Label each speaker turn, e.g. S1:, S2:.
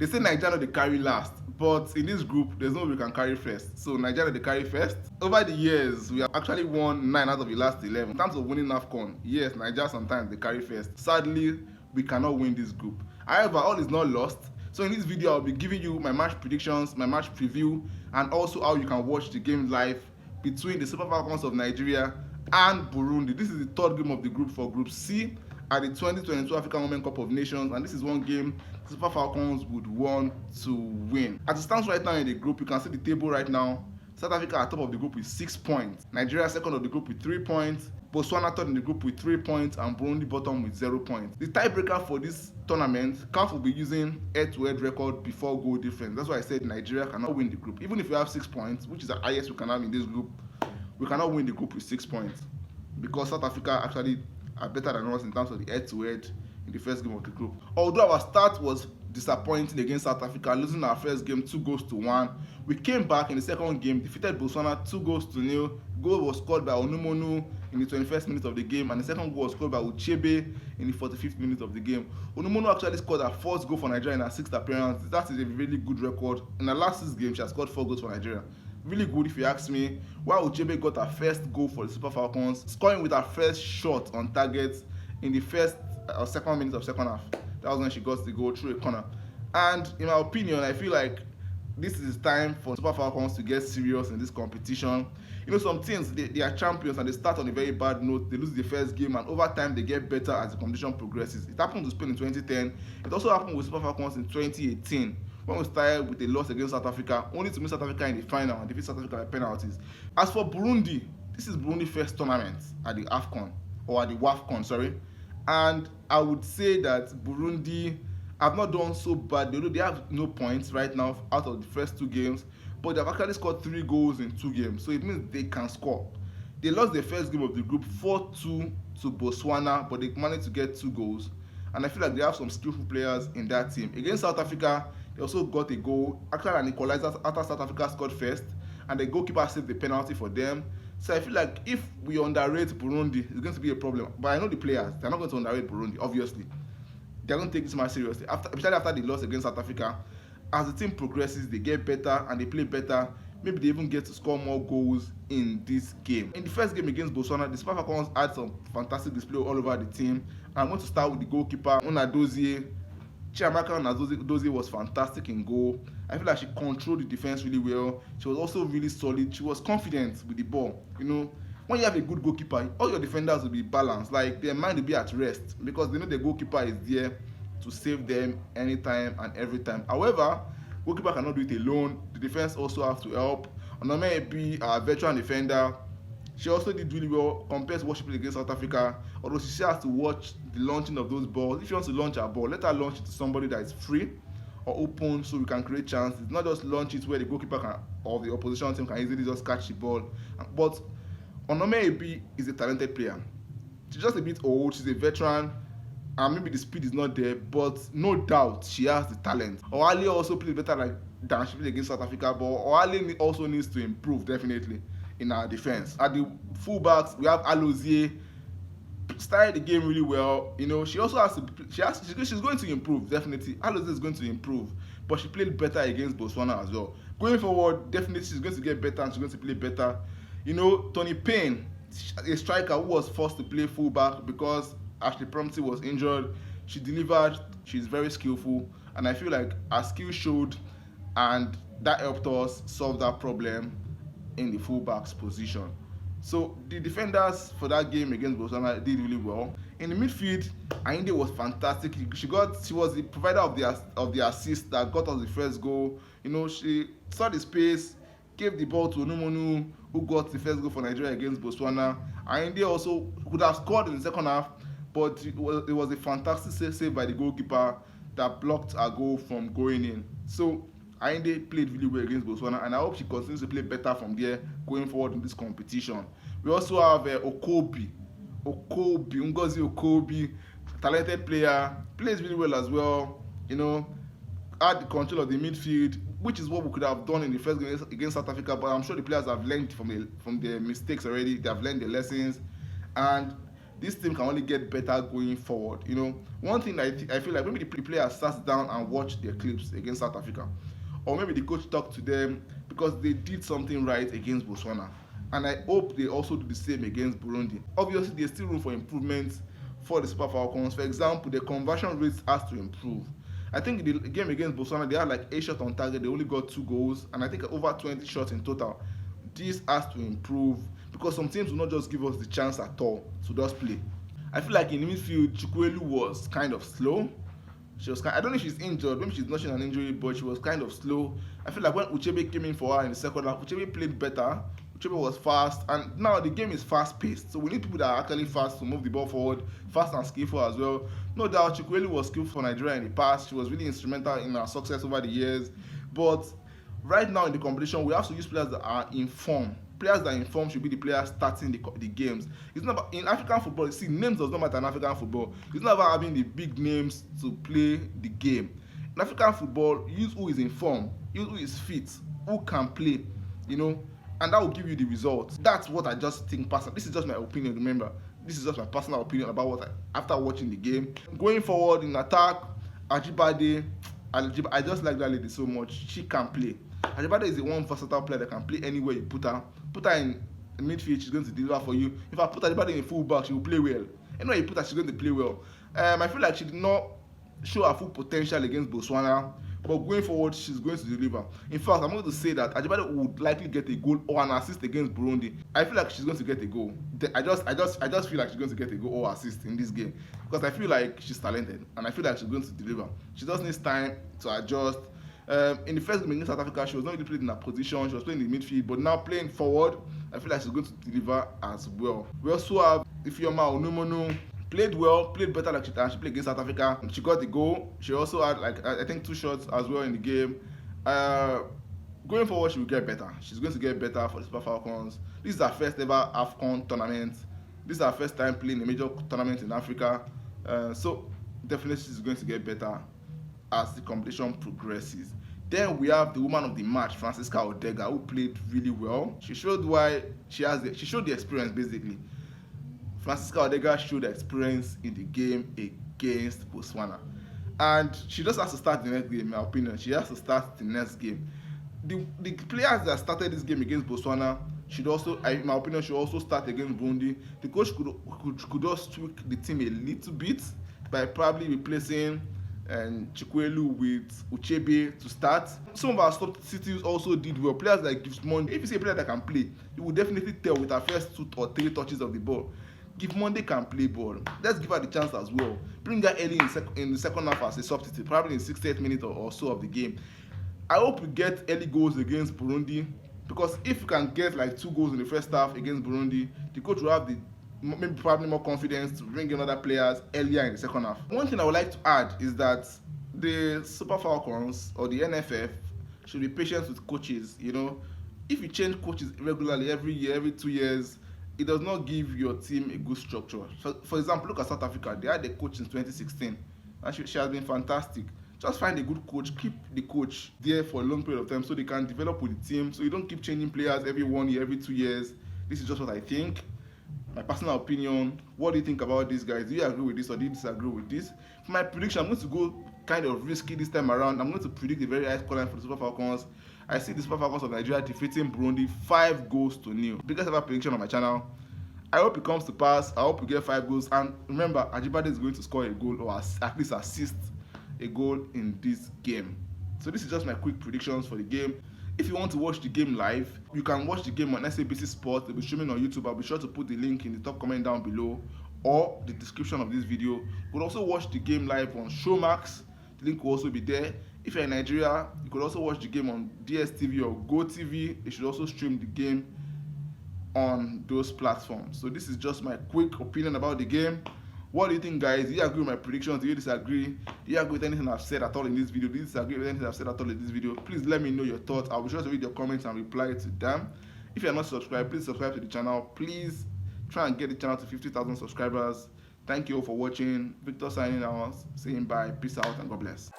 S1: They say Nigeria they carry last, but in this group, there's no way we can carry first. So Nigeria they carry first. Over the years, we have actually won 9 out of the last 11. In terms of winning WAFCON, yes, Nigeria sometimes they carry first. Sadly, we cannot win this group. However, all is not lost. So in this video, I'll be giving you my match predictions, my match preview, and also how you can watch the game live between the Super Falcons of Nigeria and Burundi. This is the third game of the group for Group C at the 2022 African Women Cup of Nations, and this is one game Super Falcons would want to win. As it stands right now in the group, you can see the table right now. South Africa at top of the group with 6 points, Nigeria second of the group with 3 points, Botswana third in the group with 3 points, and Burundi bottom with 0 points. The tiebreaker for this tournament, CAF will be using head-to-head record before goal difference. That's why I said Nigeria cannot win the group. Even if you have 6 points, which is the highest we can have in this group, we cannot win the group with 6 points because South Africa actually are better than us in terms of the head-to-head in the first game of the group. Although our start was disappointing against South Africa, losing our first game 2-1, we came back in the second game, defeated Botswana 2-0. Goal was scored by Onumonu in the 21st minute of the game, and the second goal was scored by Uchebe in the 45th minute of the game. Onumonu actually scored her first goal for Nigeria in her 6th appearance. That is a really good record. In her last 6 games, she has scored 4 goals for Nigeria. Really good if you ask me. While Uchebe got her first goal for the Super Falcons, scoring with her first shot on target in the first or second minute of second half. That was when she got the goal through a corner. And in my opinion, I feel like this is time for Super Falcons to get serious in this competition. You know, some teams, they are champions and they start on a very bad note. They lose the first game, and over time they get better as the competition progresses. It happened to Spain in 2010. It also happened with Super Falcons in 2018 when we started with a loss against South Africa, only to miss South Africa in the final and defeat South Africa by penalties. As for Burundi, this is Burundi's first tournament at the AFCON, or at the WAFCON, sorry. And I would say that Burundi have not done so bad, although they have no points right now out of the first 2 games, but they've actually scored 3 goals in 2 games, so it means they can score. They lost their first game of the group 4-2 to Botswana, but they managed to get 2 goals, and I feel like they have some skillful players in that team. Against South Africa, they also got a goal, actually an equalizer after South Africa scored first, and the goalkeeper saved the penalty for them. So I feel like if we underrate Burundi, it's going to be a problem. But I know the players, they're not going to underrate Burundi, obviously. They're going to take this match seriously. Especially after the loss against South Africa, as the team progresses, they get better and they play better. Maybe they even get to score more goals in this game. In the first game against Botswana, the Super Falcons had some fantastic display all over the team. I'm going to start with the goalkeeper, Unadozie. Chiamaka Unadozie was fantastic in goal. I feel like she controlled the defense really well. She was also really solid. She was confident with the ball. You know, when you have a good goalkeeper, all your defenders will be balanced. Like, their mind will be at rest because they know the goalkeeper is there to save them anytime and every time. However, goalkeeper cannot do it alone. The defense also have to help. Onome Ebi, our veteran defender, she also did really well compared to what she played against South Africa. Although she has to watch the launching of those balls. If she wants to launch her ball, let her launch it to somebody that is free or open so we can create chances. Not just launch it where the goalkeeper can, or the opposition team can easily just catch the ball. But Onome Ebi is a talented player. She's just a bit old, she's a veteran, and maybe the speed is not there, but no doubt she has the talent. Oale also played better than she played against South Africa, but Oale also needs to improve definitely in our defense. At the fullbacks, we have Alozie. Started the game really well. You know, she also has to. She's going to improve definitely. Alozie is going to improve, but she played better against Botswana as well. Going forward, definitely she's going to get better and she's going to play better. You know, Tony Payne, a striker who was forced to play fullback because Ashley Prompty was injured. She delivered. She's very skillful, and I feel like her skill showed, and that helped us solve that problem in the fullback's position. So the defenders for that game against Botswana did really well. In the midfield, Ayinde was fantastic. She was the provider of the assist that got us the first goal. You know, she saw the space, gave the ball to Onumonu, who got the first goal for Nigeria against Botswana. Ayinde also could have scored in the second half, but it was a fantastic save by the goalkeeper that blocked our goal from going in. So Ayinde played really well against Botswana, and I hope she continues to play better from there going forward in this competition. We also have Ngozi Okobi, talented player, plays really well as well. You know, had the control of the midfield, which is what we could have done in the first game against South Africa. But I'm sure the players have learned from their mistakes already. They have learned their lessons, and this team can only get better going forward. One thing I feel like maybe the players sat down and watched their clips against South Africa, or maybe the coach talked to them because they did something right against Botswana, and I hope they also do the same against Burundi. Obviously, there's still room for improvement for the Super Falcons. For example, the conversion rates has to improve. I think in the game against Botswana, they had like 8 shots on target. They only got 2 goals, and I think over 20 shots in total. This has to improve because some teams will not just give us the chance at all to just play. I feel like in the midfield, Chukwuelu was kind of slow. I don't know if she's injured, maybe she's not showing an injury, but she was kind of slow. I feel like when Uchebe came in for her in the second half, Uchebe played better. Uchebe was fast, and now the game is fast-paced. So we need people that are actually fast to move the ball forward, fast and skillful as well. No doubt, Chukwuelu was skillful for Nigeria in the past. She was really instrumental in our success over the years. But right now in the competition, we have to use players that are in form. Players that are in form should be the players starting the games. It's not about, in African football, see, names does not matter in African football. It's not about having the big names to play the game. In African football, use who is in form, use who is fit, who can play, and that will give you the results. That's what I just think personally. This is just my opinion, remember. This is just my personal opinion about after watching the game. Going forward in attack, Ajibade, I just like that lady so much. She can play. Ajibade is the one versatile player that can play anywhere you put her. Put her in midfield, she's going to deliver for you. If I put Ajibade in full back, she will play well. Anywhere you put her, she's going to play well. I feel like she did not show her full potential against Botswana, but going forward, she's going to deliver. In fact, I'm going to say that Ajibade would likely get a goal or an assist against Burundi. I feel like she's going to get a goal. I just feel like she's going to get a goal or assist in this game because I feel like she's talented and I feel like she's going to deliver. She just needs time to adjust. In the first game against South Africa, she was not really playing in her position. She was playing in the midfield, but now playing forward, I feel like she's going to deliver as well. We also have Ifeoma Onumonu. Played well, played better like she played against South Africa. She got the goal. She also had I think 2 shots as well in the game. Going forward, she will get better. She's going to get better for the Super Falcons. This is her first ever WAFCON tournament. This is her first time playing a major tournament in Africa. So definitely she's going to get better as the competition progresses. Then we have the woman of the match, Francisca Odega, who played really well. She showed why she showed the experience basically. Francisca Odega showed experience in the game against Botswana. And she just has to start the next game, in my opinion. She has to start the next game. The players that started this game against Botswana should also, in my opinion, should also start against Burundi. The coach could just tweak the team a little bit by probably replacing Chukwuelu with Uchebe to start. Some of our substitutes also did well. Players like Gifmonde, if you see a player that can play, you will definitely tell with her first 2 or 3 touches of the ball. Gifmonde can play ball. Let's give her the chance as well. Bring her early in the second half as a substitute, probably in 68 minutes or so of the game. I hope we get early goals against Burundi because if we can get like 2 goals in the first half against Burundi, the coach will have probably more confidence to bring in other players earlier in the second half. One thing I would like to add is that the Super Falcons or the NFF should be patient with coaches. If you change coaches regularly every year, every 2 years, it does not give your team a good structure. For example, look at South Africa. They had a coach in 2016 and she has been fantastic. Just find a good coach, keep the coach there for a long period of time so they can develop with the team, so you don't keep changing players every 1 year, every 2 years. This is just what I think, my personal opinion. What do you think about this, guys? Do you agree with this or do you disagree with this? For my prediction, I'm going to go kind of risky this time around. I'm going to predict a very high scoreline for the Super Falcons. I see the Super Falcons of Nigeria defeating Burundi 5-0. Biggest ever prediction on my channel. I hope it comes to pass. I hope we get 5 goals. And remember, Ajibade is going to score a goal or at least assist a goal in this game. So this is just my quick predictions for the game. If you want to watch the game live, you can watch the game on SABC Sports. They'll be streaming on YouTube. I'll be sure to put the link in the top comment down below or the description of this video. We'll also watch the game live on Showmax. The link will also be there. If you're in Nigeria, you could also watch the game on DSTV or GoTV. They should also stream the game on those platforms. So this is just my quick opinion about the game. What do you think, guys? Do you agree with my predictions? Do you disagree? Do you agree with anything I've said at all in this video? Do you disagree with anything I've said at all in this video? Please let me know your thoughts. I'll be sure to read your comments and reply to them. If you're not subscribed, please subscribe to the channel. Please try and get the channel to 50,000 subscribers. Thank you all for watching. Victor signing out, saying bye, peace out, and God bless.